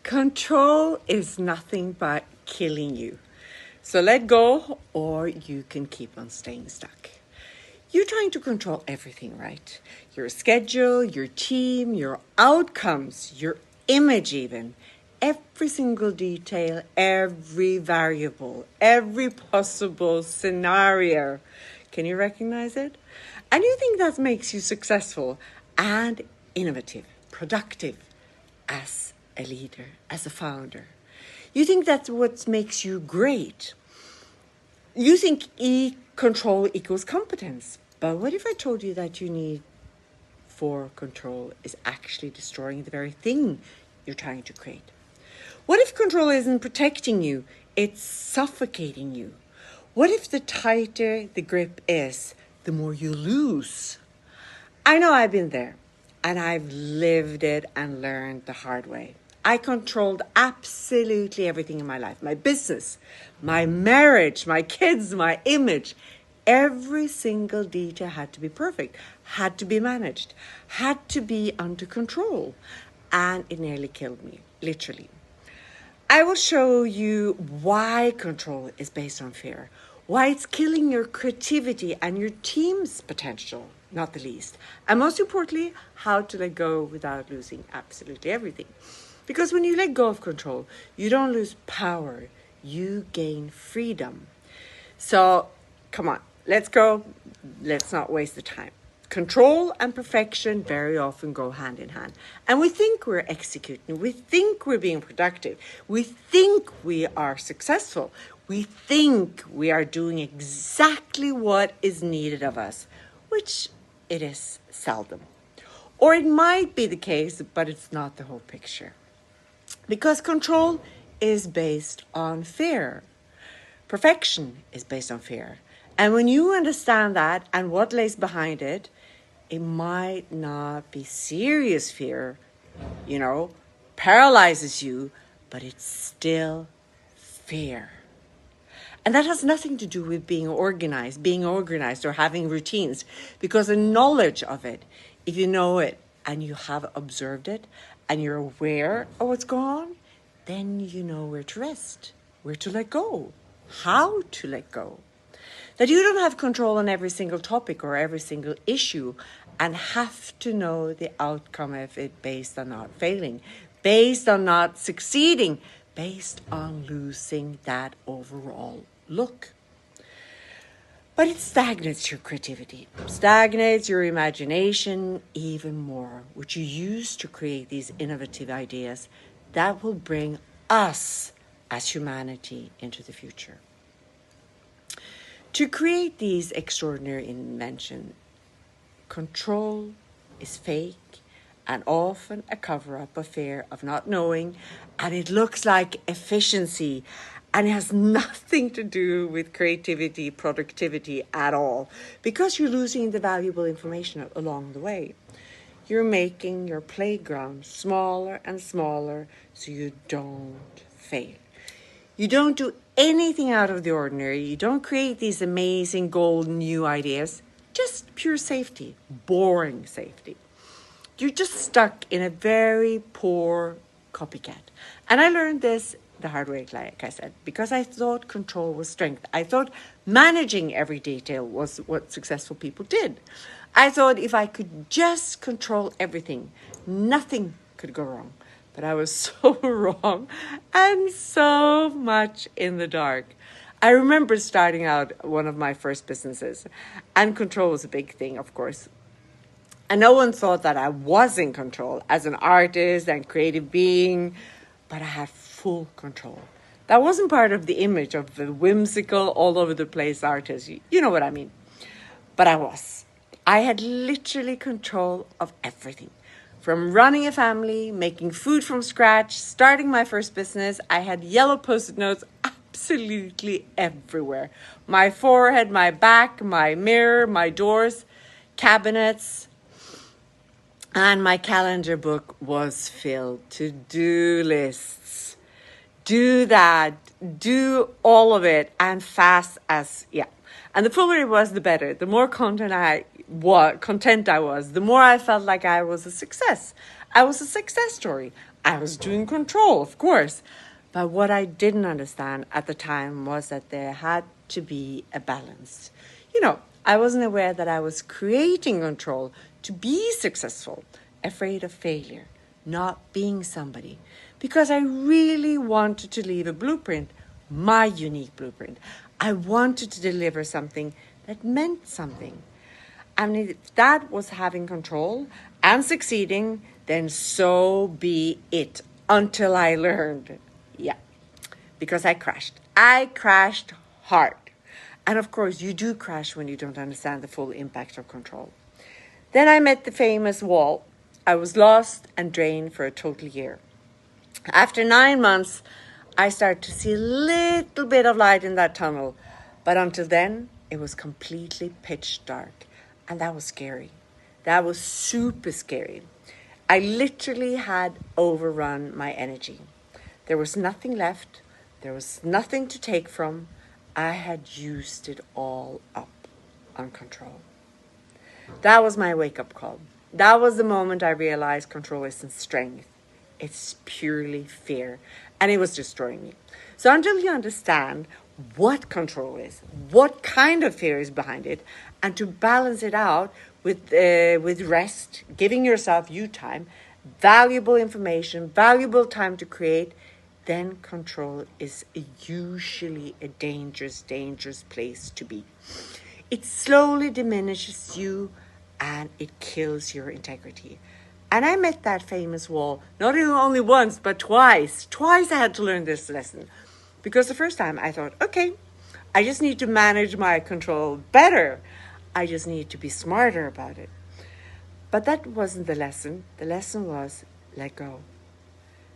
Control is nothing but killing you. So let go, or you can keep on staying stuck. You're trying to control everything, right? Your schedule, your team, your outcomes, your image even. Every single detail, every variable, every possible scenario. Can you recognize it? And you think that makes you successful and innovative, productive as a leader, as a founder. You think that's what makes you great. You think control equals competence. But what if I told you that you need for control is actually destroying the very thing you're trying to create? What if control isn't protecting you, it's suffocating you? What if the tighter the grip is, the more you lose? I know I've been there, and I've lived it and learned the hard way. I controlled absolutely everything in my life. My business, my marriage, my kids, my image. Every single detail had to be perfect, had to be managed, had to be under control. And it nearly killed me, literally. I will show you why control is based on fear, why it's killing your creativity and your team's potential, not the least. And most importantly, how to let go without losing absolutely everything. Because when you let go of control, you don't lose power, you gain freedom. So, come on, let's go. Let's not waste the time. Control and perfection very often go hand in hand. And we think we're executing. We think we're being productive. We think we are successful. We think we are doing exactly what is needed of us, which it is seldom. Or it might be the case, but it's not the whole picture. Because control is based on fear. Perfection is based on fear. And when you understand that and what lays behind it, it might not be serious fear, paralyzes you, but it's still fear. And that has nothing to do with being organized or having routines, because the knowledge of it, if you know it and you have observed it and you're aware of what's going on, then you know where to rest, where to let go, how to let go. That you don't have control on every single topic or every single issue and have to know the outcome of it based on not failing, based on not succeeding, based on losing that overall look. But it stagnates your creativity, stagnates your imagination even more, which you use to create these innovative ideas that will bring us as humanity into the future. To create these extraordinary inventions, control is fake and often a cover-up of fear of not knowing, and it looks like efficiency, and it has nothing to do with creativity, productivity at all, because you're losing the valuable information along the way. You're making your playground smaller and smaller so you don't fail. You don't do anything out of the ordinary. You don't create these amazing golden new ideas. Just pure safety, boring safety. You're just stuck in a very poor copycat. And I learned this the hard way, like I said, because I thought control was strength. I thought managing every detail was what successful people did. I thought if I could just control everything, nothing could go wrong. But I was so wrong and so much in the dark. I remember starting out one of my first businesses, and control was a big thing, of course. And no one thought that I was in control as an artist and creative being, but I had full control. That wasn't part of the image of the whimsical, all over the place artist. You know what I mean. But I was. I had literally control of everything. From running a family, making food from scratch, starting my first business, I had yellow Post-it notes absolutely everywhere. My forehead, my back, my mirror, my doors, cabinets, and my calendar book was filled. To-do lists. Do that. Do all of it, and fast as, And the fuller it was, the better. The more content I was, the more I felt like I was a success. I was a success story. I was doing control, of course. But what I didn't understand at the time was that there had to be a balance. I wasn't aware that I was creating control to be successful, afraid of failure, not being somebody, because I really wanted to leave a blueprint, my unique blueprint. I wanted to deliver something that meant something. And if that was having control and succeeding, then so be it, until I learned. Yeah, because I crashed. I crashed hard. And of course, you do crash when you don't understand the full impact of control. Then I met the famous wall. I was lost and drained for a total year. After 9 months, I started to see a little bit of light in that tunnel. But until then, it was completely pitch dark. And that was scary. That was super scary. I literally had overrun my energy. There was nothing left. There was nothing to take from. I had used it all up on control. That was my wake-up call. That was the moment I realized control isn't strength. It's purely fear. And it was destroying me. So until you understand what control is, what kind of fear is behind it, and to balance it out with rest, giving yourself you time, valuable information, valuable time to create, then control is usually a dangerous place to be. It slowly diminishes you and it kills your integrity. And I met that famous wall, not only once, but twice. Twice I had to learn this lesson. Because the first time I thought, okay, I just need to manage my control better. I just need to be smarter about it. But that wasn't the lesson. The lesson was let go.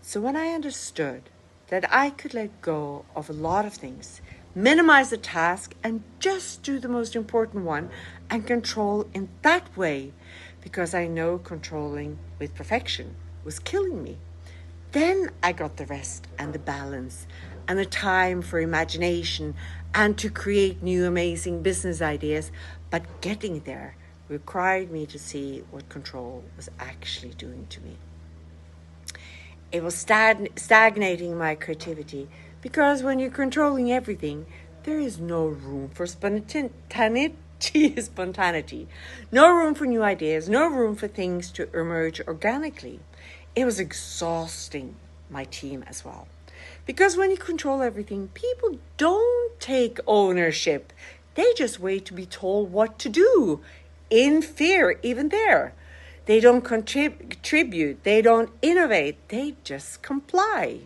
So when I understood that I could let go of a lot of things, minimize the task and just do the most important one and control in that way, because I know controlling with perfection was killing me. Then I got the rest and the balance and the time for imagination and to create new amazing business ideas. But getting there required me to see what control was actually doing to me. It was stagnating my creativity, because when you're controlling everything, there is no room for spontaneity, no room for new ideas, no room for things to emerge organically. It was exhausting my team as well. Because when you control everything, people don't take ownership. They just wait to be told what to do, in fear even there. They don't contribute. They don't innovate. They just comply.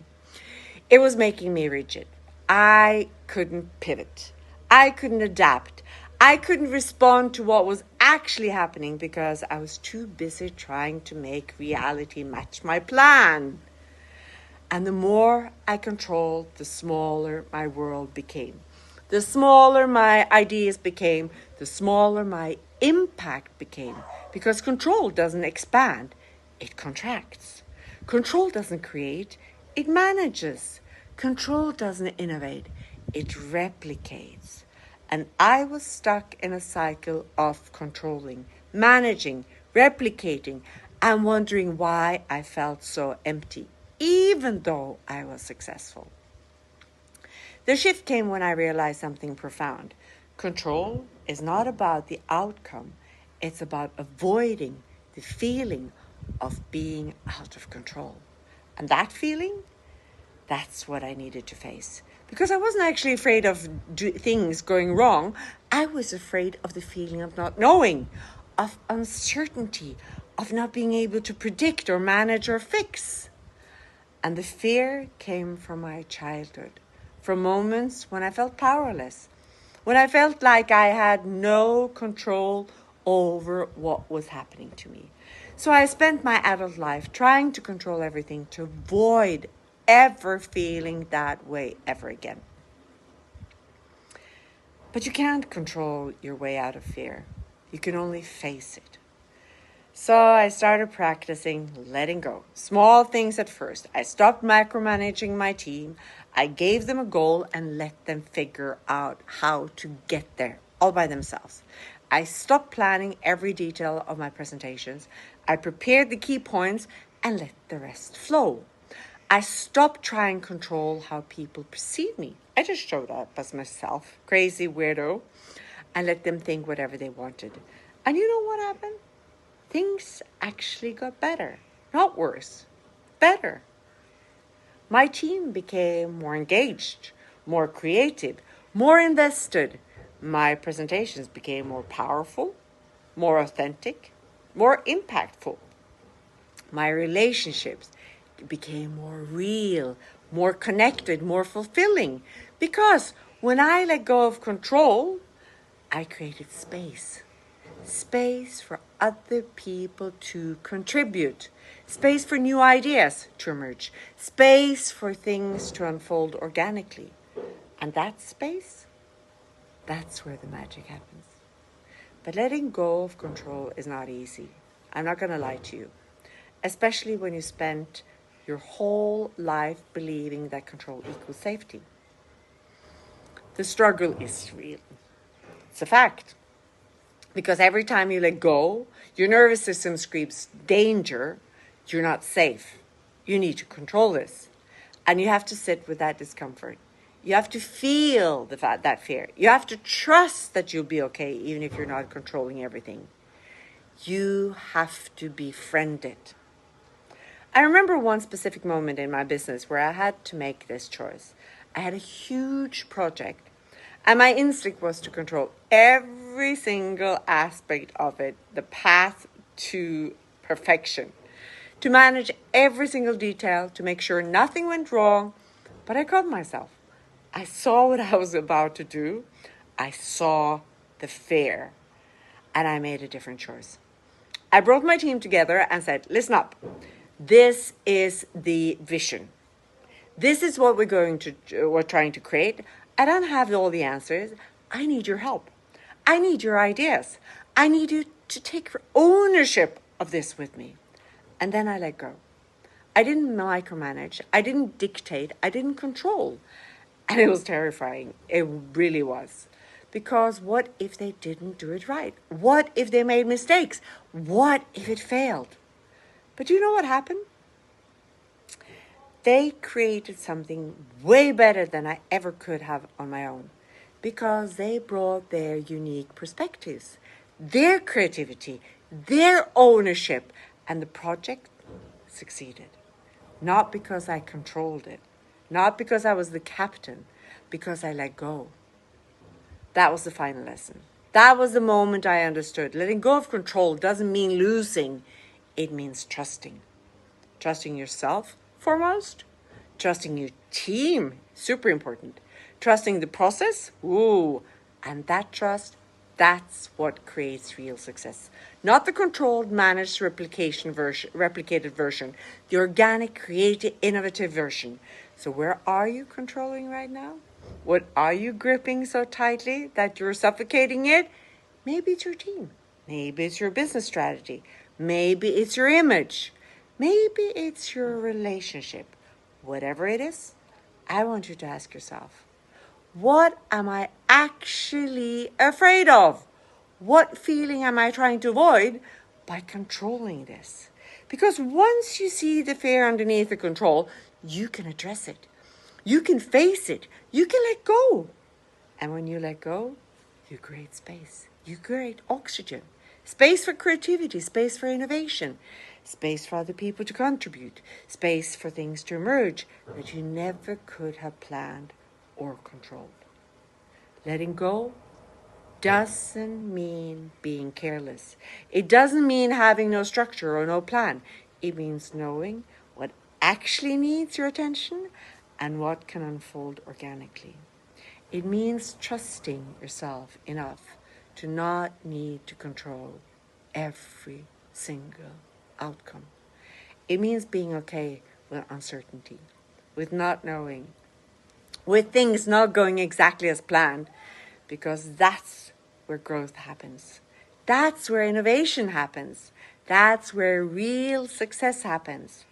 It was making me rigid. I couldn't pivot. I couldn't adapt. I couldn't respond to what was actually happening because I was too busy trying to make reality match my plan. And the more I controlled, the smaller my world became. The smaller my ideas became, the smaller my impact became. Because control doesn't expand, it contracts. Control doesn't create, it manages. Control doesn't innovate, it replicates. And I was stuck in a cycle of controlling, managing, replicating, and wondering why I felt so empty, even though I was successful. The shift came when I realized something profound. Control is not about the outcome. It's about avoiding the feeling of being out of control. And that feeling, that's what I needed to face. Because I wasn't actually afraid of things going wrong. I was afraid of the feeling of not knowing, of uncertainty, of not being able to predict or manage or fix. And the fear came from my childhood, from moments when I felt powerless, when I felt like I had no control over what was happening to me. So I spent my adult life trying to control everything to avoid ever feeling that way ever again. But you can't control your way out of fear. You can only face it. So I started practicing letting go. Small things at first. I stopped micromanaging my team. I gave them a goal and let them figure out how to get there all by themselves. I stopped planning every detail of my presentations. I prepared the key points and let the rest flow. I stopped trying to control how people perceive me. I just showed up as myself, crazy weirdo, and let them think whatever they wanted. And you know what happened? Things actually got better, not worse, better. My team became more engaged, more creative, more invested. My presentations became more powerful, more authentic, more impactful. My relationships became more real, more connected, more fulfilling. Because when I let go of control, I created space. Space for other people to contribute. Space for new ideas to emerge. Space for things to unfold organically. And that space, that's where the magic happens. But letting go of control is not easy. I'm not going to lie to you. Especially when you spent your whole life believing that control equals safety. The struggle is real. It's a fact. Because every time you let go, your nervous system screams, danger, you're not safe. You need to control this. And you have to sit with that discomfort. You have to feel that fear. You have to trust that you'll be okay, even if you're not controlling everything. You have to befriend it. I remember one specific moment in my business where I had to make this choice. I had a huge project, and my instinct was to control every single aspect of it, the path to perfection, to manage every single detail, to make sure nothing went wrong. But I caught myself. I saw what I was about to do. I saw the fear, and I made a different choice. I brought my team together and said, listen up. This is the vision. This is what we're trying to create. I don't have all the answers. I need your help. I need your ideas. I need you to take ownership of this with me. And then I let go. I didn't micromanage. I didn't dictate. I didn't control. And it was terrifying. It really was. Because what if they didn't do it right? What if they made mistakes? What if it failed? But you know what happened? They created something way better than I ever could have on my own, because they brought their unique perspectives, their creativity, their ownership, and the project succeeded. Not because I controlled it, not because I was the captain, because I let go. That was the final lesson. That was the moment I understood. Letting go of control doesn't mean losing. It means trusting. Trusting yourself foremost. Trusting your team, super important. Trusting the process, and that trust, that's what creates real success. Not the controlled, managed, replicated version. The organic, creative, innovative version. So where are you controlling right now? What are you gripping so tightly that you're suffocating it? Maybe it's your team. Maybe it's your business strategy. Maybe it's your image. Maybe it's your relationship. Whatever it is, I want you to ask yourself, what am I actually afraid of? What feeling am I trying to avoid by controlling this? Because once you see the fear underneath the control, you can address it. You can face it. You can let go. And when you let go, you create space. You create oxygen. Space for creativity, space for innovation, space for other people to contribute, space for things to emerge that you never could have planned or controlled. Letting go doesn't mean being careless. It doesn't mean having no structure or no plan. It means knowing what actually needs your attention and what can unfold organically. It means trusting yourself enough to not need to control every single outcome. It means being okay with uncertainty, with not knowing, with things not going exactly as planned, because that's where growth happens. That's where innovation happens. That's where real success happens.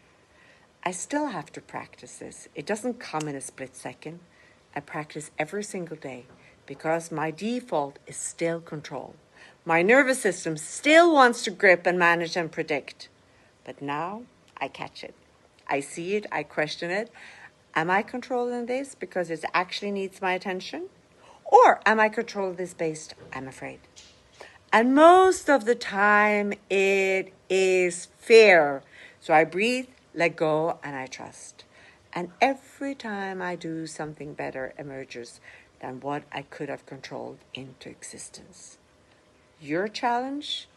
I still have to practice this. It doesn't come in a split second. I practice every single day because my default is still control. My nervous system still wants to grip and manage and predict. But now I catch it. I see it, I question it. Am I controlling this because it actually needs my attention? Or am I controlling this based, I'm afraid? And most of the time, it is fear. So I breathe, let go, and I trust. And every time I do, something better emerges than what I could have controlled into existence. Your challenge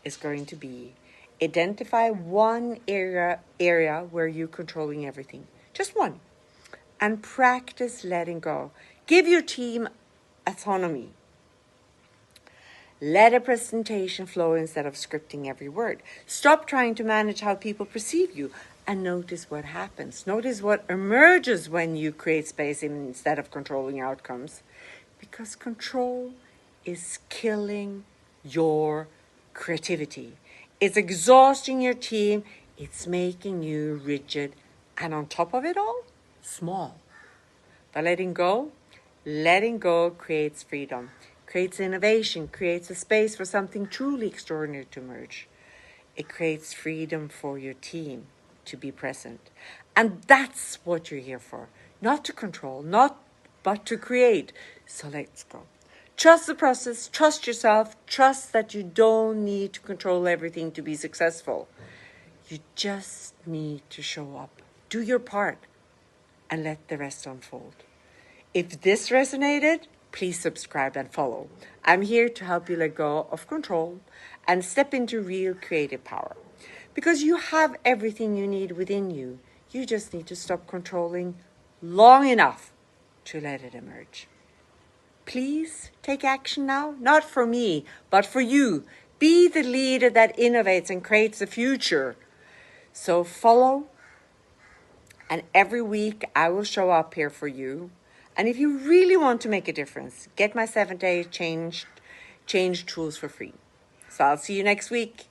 is going to be identify one area where you're controlling everything. Just one. And practice letting go. Give your team autonomy. Let a presentation flow instead of scripting every word. Stop trying to manage how people perceive you and notice what happens. Notice what emerges when you create space instead of controlling outcomes. Because control is killing your creativity. It's exhausting your team. It's making you rigid. And on top of it all, small. By letting go creates freedom, creates innovation, creates a space for something truly extraordinary to emerge. It creates freedom for your team to be present. And that's what you're here for. Not to control, but to create. So let's go. Trust the process, trust yourself, trust that you don't need to control everything to be successful. You just need to show up, do your part, and let the rest unfold. If this resonated, please subscribe and follow. I'm here to help you let go of control and step into real creative power. Because you have everything you need within you. You just need to stop controlling long enough to let it emerge. Please take action now, not for me, but for you. Be the leader that innovates and creates the future. So follow, and every week I will show up here for you. And if you really want to make a difference, get my 7-day change tools for free. So I'll see you next week.